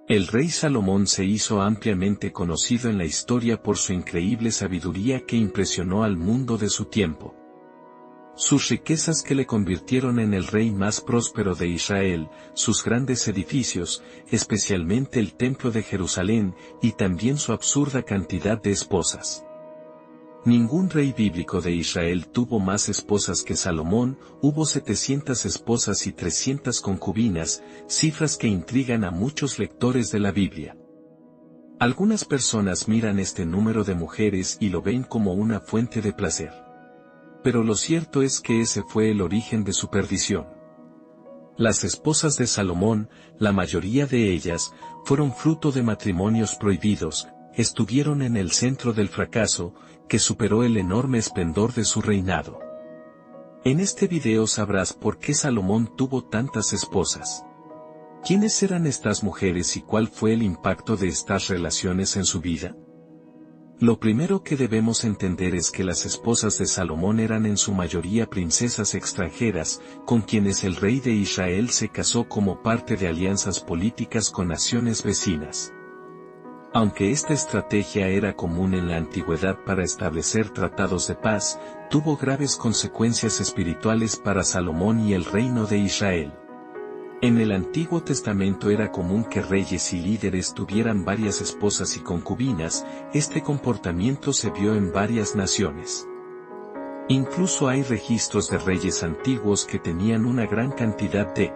El rey Salomón se hizo ampliamente conocido en la historia por su increíble sabiduría que impresionó al mundo de su tiempo. Sus riquezas que le convirtieron en el rey más próspero de Israel, sus grandes edificios, especialmente el Templo de Jerusalén, y también su absurda cantidad de esposas. Ningún rey bíblico de Israel tuvo más esposas que Salomón, hubo 700 esposas y 300 concubinas, cifras que intrigan a muchos lectores de la Biblia. Algunas personas miran este número de mujeres y lo ven como una fuente de placer. Pero lo cierto es que ese fue el origen de su perdición. Las esposas de Salomón, la mayoría de ellas, fueron fruto de matrimonios prohibidos, estuvieron en el centro del fracaso, que superó el enorme esplendor de su reinado. En este video sabrás por qué Salomón tuvo tantas esposas. ¿Quiénes eran estas mujeres y cuál fue el impacto de estas relaciones en su vida? Lo primero que debemos entender es que las esposas de Salomón eran en su mayoría princesas extranjeras, con quienes el rey de Israel se casó como parte de alianzas políticas con naciones vecinas. Aunque esta estrategia era común en la antigüedad para establecer tratados de paz, tuvo graves consecuencias espirituales para Salomón y el reino de Israel. En el Antiguo Testamento era común que reyes y líderes tuvieran varias esposas y concubinas, este comportamiento se vio en varias naciones. Incluso hay registros de reyes antiguos que tenían una gran cantidad de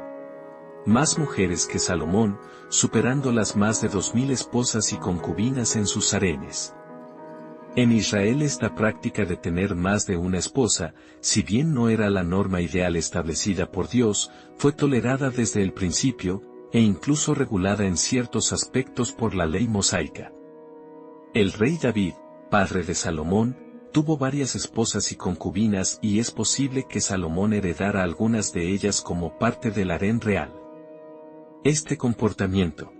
más mujeres que Salomón, superando las más de 2000 esposas y concubinas en sus harenes. En Israel esta práctica de tener más de una esposa, si bien no era la norma ideal establecida por Dios, fue tolerada desde el principio, e incluso regulada en ciertos aspectos por la ley mosaica. El rey David, padre de Salomón, tuvo varias esposas y concubinas y es posible que Salomón heredara algunas de ellas como parte del harén real. Este comportamiento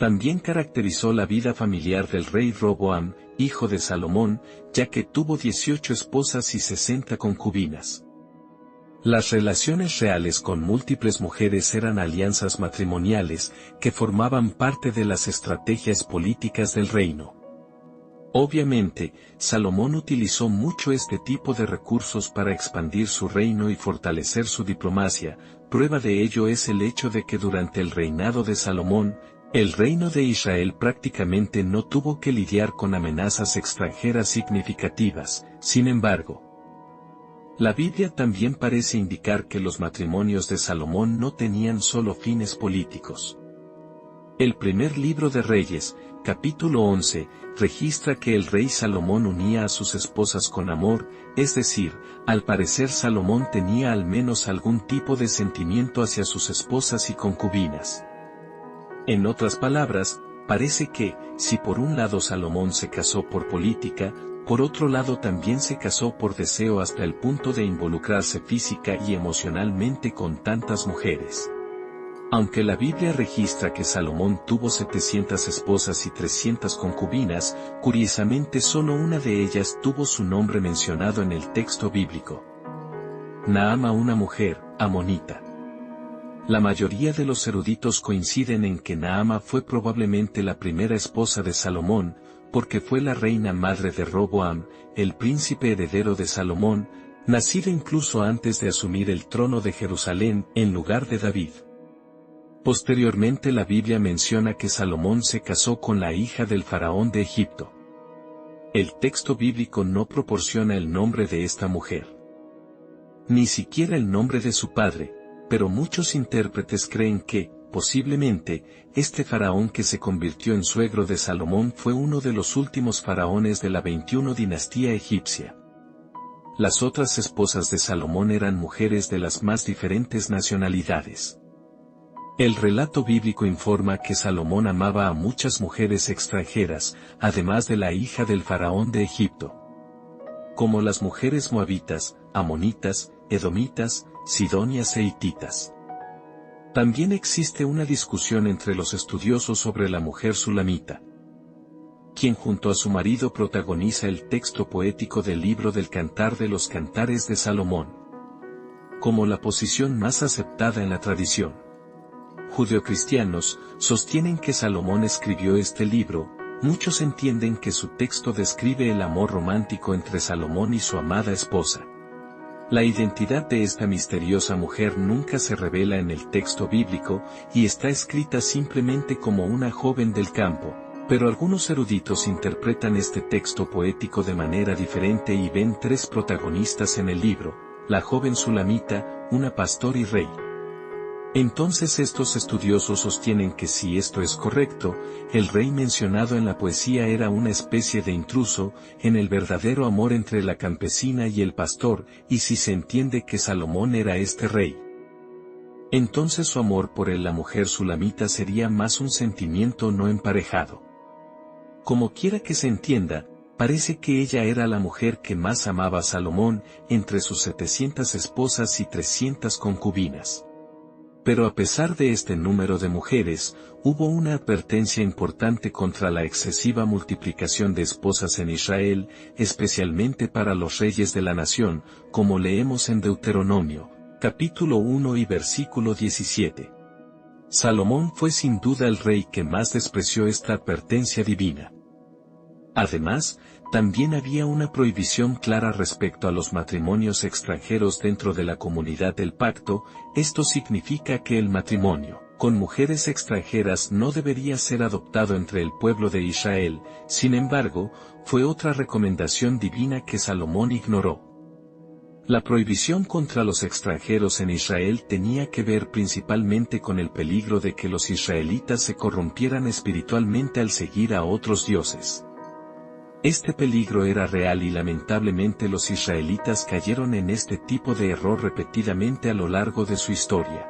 también caracterizó la vida familiar del rey Roboam, hijo de Salomón, ya que tuvo 18 esposas y 60 concubinas. Las relaciones reales con múltiples mujeres eran alianzas matrimoniales que formaban parte de las estrategias políticas del reino. Obviamente, Salomón utilizó mucho este tipo de recursos para expandir su reino y fortalecer su diplomacia. Prueba de ello es el hecho de que durante el reinado de Salomón, el reino de Israel prácticamente no tuvo que lidiar con amenazas extranjeras significativas. Sin embargo, la Biblia también parece indicar que los matrimonios de Salomón no tenían solo fines políticos. El primer libro de Reyes, capítulo 11, registra que el rey Salomón unía a sus esposas con amor, es decir, al parecer Salomón tenía al menos algún tipo de sentimiento hacia sus esposas y concubinas. En otras palabras, parece que, si por un lado Salomón se casó por política, por otro lado también se casó por deseo hasta el punto de involucrarse física y emocionalmente con tantas mujeres. Aunque la Biblia registra que Salomón tuvo 700 esposas y 300 concubinas, curiosamente solo una de ellas tuvo su nombre mencionado en el texto bíblico. Naama, una mujer, amonita. La mayoría de los eruditos coinciden en que Naama fue probablemente la primera esposa de Salomón, porque fue la reina madre de Roboam, el príncipe heredero de Salomón, nacida incluso antes de asumir el trono de Jerusalén en lugar de David. Posteriormente la Biblia menciona que Salomón se casó con la hija del faraón de Egipto. El texto bíblico no proporciona el nombre de esta mujer, ni siquiera el nombre de su padre, pero muchos intérpretes creen que, posiblemente, este faraón que se convirtió en suegro de Salomón fue uno de los últimos faraones de la 21 dinastía egipcia. Las otras esposas de Salomón eran mujeres de las más diferentes nacionalidades. El relato bíblico informa que Salomón amaba a muchas mujeres extranjeras, además de la hija del faraón de Egipto, como las mujeres moabitas, amonitas, edomitas, sidonias e hititas. También existe una discusión entre los estudiosos sobre la mujer sulamita, quien junto a su marido protagoniza el texto poético del libro del Cantar de los Cantares de Salomón, como la posición más aceptada en la tradición. judeocristianos, sostienen que Salomón escribió este libro. Muchos entienden que su texto describe el amor romántico entre Salomón y su amada esposa. La identidad de esta misteriosa mujer nunca se revela en el texto bíblico, y está escrita simplemente como una joven del campo, pero algunos eruditos interpretan este texto poético de manera diferente y ven tres protagonistas en el libro: la joven sulamita, una pastor y rey. Entonces estos estudiosos sostienen que si esto es correcto, el rey mencionado en la poesía era una especie de intruso en el verdadero amor entre la campesina y el pastor, y si se entiende que Salomón era este rey, entonces su amor por la mujer sulamita sería más un sentimiento no emparejado. Como quiera que se entienda, parece que ella era la mujer que más amaba a Salomón, entre sus 700 esposas y 300 concubinas. Pero a pesar de este número de mujeres, hubo una advertencia importante contra la excesiva multiplicación de esposas en Israel, especialmente para los reyes de la nación, como leemos en Deuteronomio, capítulo 1 y versículo 17. Salomón fue sin duda el rey que más despreció esta advertencia divina. Además, también había una prohibición clara respecto a los matrimonios extranjeros dentro de la comunidad del pacto. Esto significa que el matrimonio con mujeres extranjeras no debería ser adoptado entre el pueblo de Israel. Sin embargo, fue otra recomendación divina que Salomón ignoró. La prohibición contra los extranjeros en Israel tenía que ver principalmente con el peligro de que los israelitas se corrompieran espiritualmente al seguir a otros dioses. Este peligro era real y lamentablemente los israelitas cayeron en este tipo de error repetidamente a lo largo de su historia.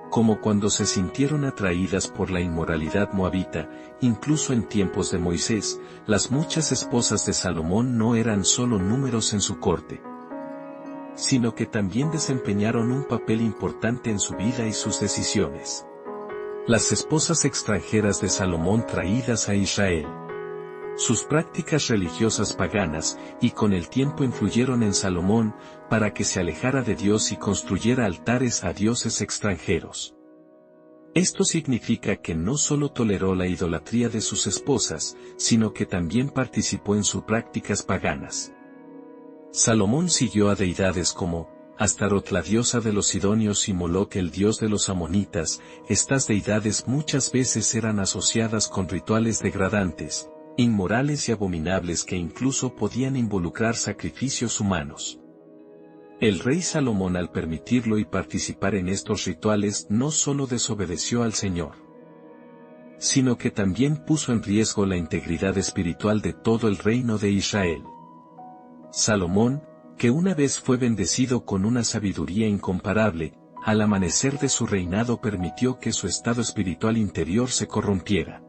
Como cuando se sintieron atraídas por la inmoralidad moabita, incluso en tiempos de Moisés, las muchas esposas de Salomón no eran solo números en su corte, sino que también desempeñaron un papel importante en su vida y sus decisiones. Las esposas extranjeras de Salomón traídas a Israel. Sus prácticas religiosas paganas, y con el tiempo influyeron en Salomón, para que se alejara de Dios y construyera altares a dioses extranjeros. Esto significa que no solo toleró la idolatría de sus esposas, sino que también participó en sus prácticas paganas. Salomón siguió a deidades como Astarot, la diosa de los sidonios, y Moloc, el dios de los amonitas. Estas deidades muchas veces eran asociadas con rituales degradantes, inmorales y abominables que incluso podían involucrar sacrificios humanos. El rey Salomón, al permitirlo y participar en estos rituales, no solo desobedeció al Señor, sino que también puso en riesgo la integridad espiritual de todo el reino de Israel. Salomón, que una vez fue bendecido con una sabiduría incomparable, al amanecer de su reinado permitió que su estado espiritual interior se corrompiera.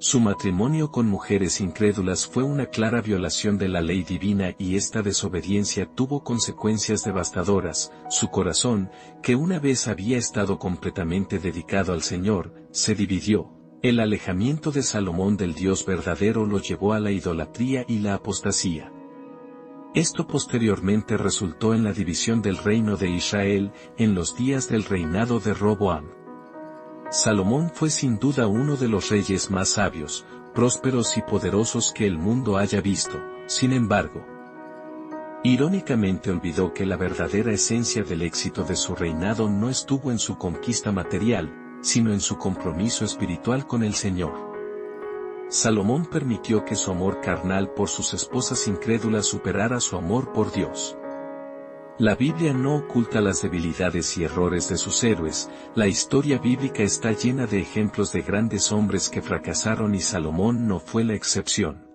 Su matrimonio con mujeres incrédulas fue una clara violación de la ley divina y esta desobediencia tuvo consecuencias devastadoras. Su corazón, que una vez había estado completamente dedicado al Señor, se dividió. El alejamiento de Salomón del Dios verdadero lo llevó a la idolatría y la apostasía. Esto posteriormente resultó en la división del reino de Israel, en los días del reinado de Roboam. Salomón fue sin duda uno de los reyes más sabios, prósperos y poderosos que el mundo haya visto. Sin embargo, irónicamente olvidó que la verdadera esencia del éxito de su reinado no estuvo en su conquista material, sino en su compromiso espiritual con el Señor. Salomón permitió que su amor carnal por sus esposas incrédulas superara su amor por Dios. La Biblia no oculta las debilidades y errores de sus héroes. La historia bíblica está llena de ejemplos de grandes hombres que fracasaron y Salomón no fue la excepción.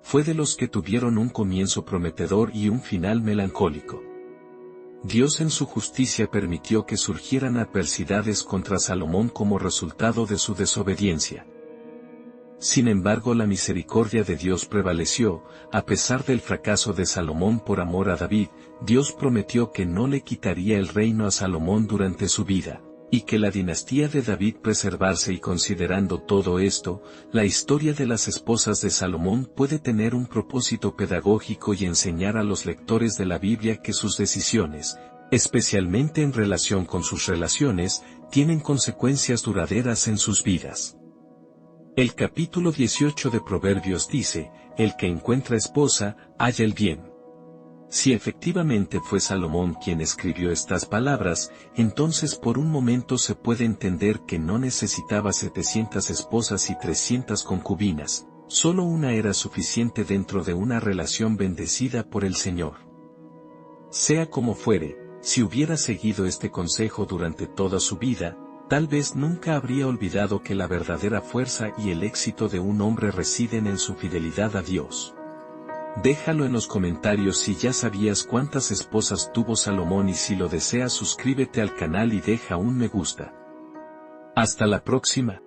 Fue de los que tuvieron un comienzo prometedor y un final melancólico. Dios en su justicia permitió que surgieran adversidades contra Salomón como resultado de su desobediencia. Sin embargo, la misericordia de Dios prevaleció. A pesar del fracaso de Salomón por amor a David, Dios prometió que no le quitaría el reino a Salomón durante su vida, y que la dinastía de David preservarse. Y considerando todo esto, la historia de las esposas de Salomón puede tener un propósito pedagógico y enseñar a los lectores de la Biblia que sus decisiones, especialmente en relación con sus relaciones, tienen consecuencias duraderas en sus vidas. El capítulo 18 de Proverbios dice, el que encuentra esposa, halla el bien. Si efectivamente fue Salomón quien escribió estas palabras, entonces por un momento se puede entender que no necesitaba 700 esposas y 300 concubinas, solo una era suficiente dentro de una relación bendecida por el Señor. Sea como fuere, si hubiera seguido este consejo durante toda su vida, tal vez nunca habría olvidado que la verdadera fuerza y el éxito de un hombre residen en su fidelidad a Dios. Déjalo en los comentarios si ya sabías cuántas esposas tuvo Salomón y si lo deseas suscríbete al canal y deja un me gusta. Hasta la próxima.